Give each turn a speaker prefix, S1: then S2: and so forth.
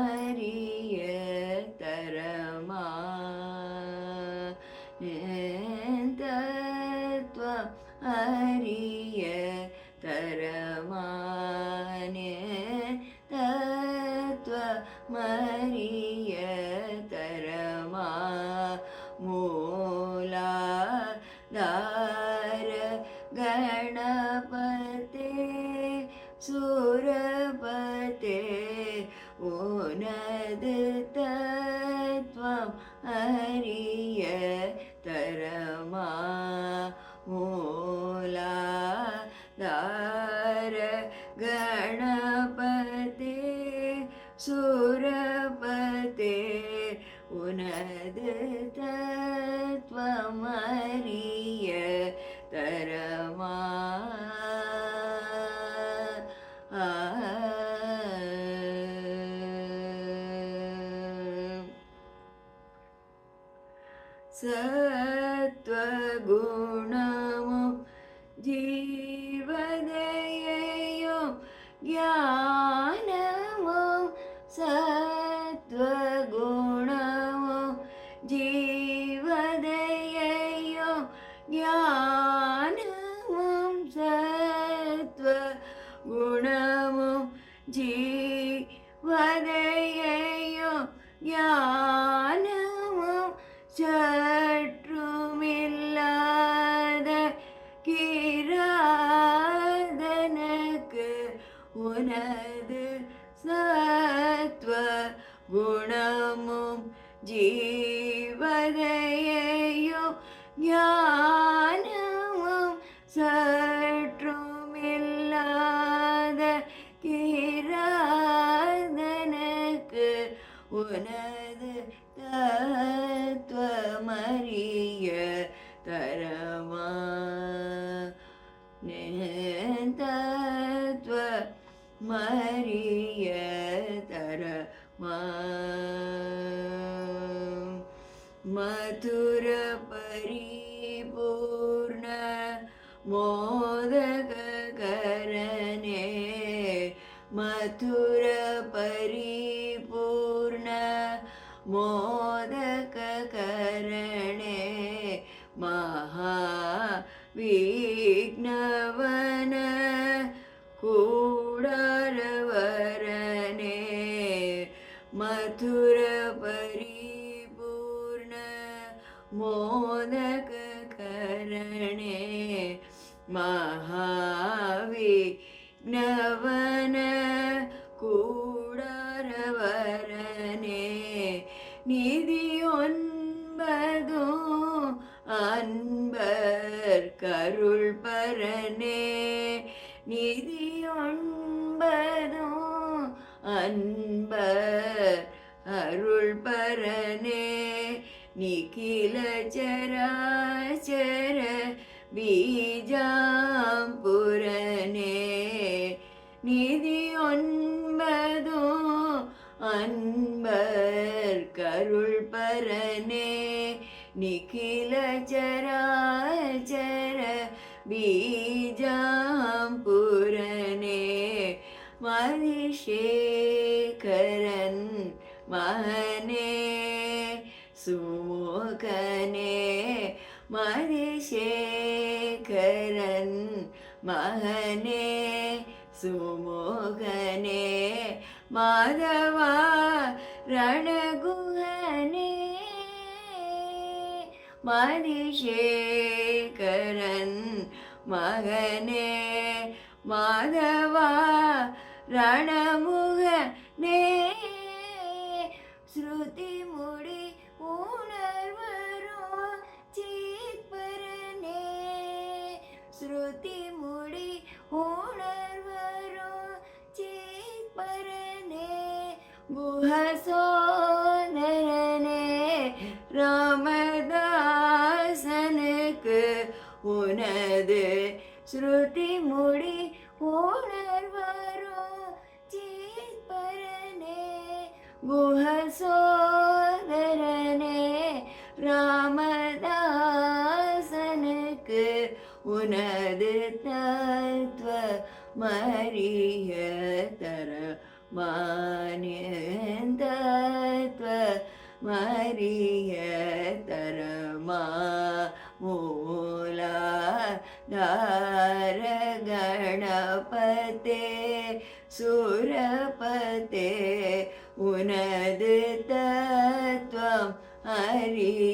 S1: அறிய தரமா தத்துவம் அறிய தரமானே தத்துவமறிய தரமா மூலாதார ಗಣಪತೆ ಸುರಪತೆ ಉನದು ತತ್ವಂ ಅರಿಯ ತರಮಾ ಮೂಲಾಧಾರ ಗಣಪತೆ ಸುರಪತೆ ಉನದು ತತ್ವಂ ಅರಿಯ ತರಮಾ ಸತ್ವಗುಣಮು ಜೀವದಯೆಯೋ ಜ್ಞಾನಮು ಸತ್ವಗುಣಮು ಜೀವದಯೆಯೋ ಜ್ಞಾನಮು ಸತ್ವಗುಣಮು ಜೀವದಯೆಯೋ ಜ್ಞಾನಮು சற்றுமில்லாத கிராதனக்கு உனது சத்வ குணமும் ஜீவதயையோ ஞானமும் சற்றுமில்லாத கிராதனக்கு உனது தத்துவமறிய தரமா தத்துவமறிய தரமா மதுர பரிபூர்ண மோதக கரணே மதுர பரிபூர்ಣ ಮೋದಕ ಕರಣೆ ಮಹಾವಿಘ್ನವನ ಕೂಡರವರನೆ ಮಥುರ ಪರಿಪೂರ್ಣ ಮೋದಕ ಕರಣೆ ಮಹಾವಿಘ್ನವನ கூடரவரனே நிதி ஒன்பது அன்பர் கருள் பரனே நிதி ஒன்பது அன்பர் அருள் பரனே நிகில ಚರಾಚರ ಬೀಜಾಂಪುರನೇ நிதி ஒன்பது அன்பர் கருள் பரனே நிகில ಚರಾಚರ ಬೀಜಾಂಪುರನೇ மதிசேகரன் மகனே சுமுகனே மதிசேகரன் மகனே சுமுகனே மாதவா ரணகுஹனே மதிசேகரன் மகனே மாதவா ரணமுகனே ஸ்ருதி முடி உணர்வரும் சீத்பரனே ஸ்ருதி முடி உணர்வரும் சீத்பரனே குஹசோதரனே ராமதாசனுக்கு உனது ஸ்ருதி முடி உணர்வரும் சீத்பரனே குஹசோதரனே ராமதாசனுக்கு உனது தத்துவ மறிய தரமா मान्यन्तत्व मरिय तरमा मूलाधार गणपते सुरपते उनद तत्त्वं हरि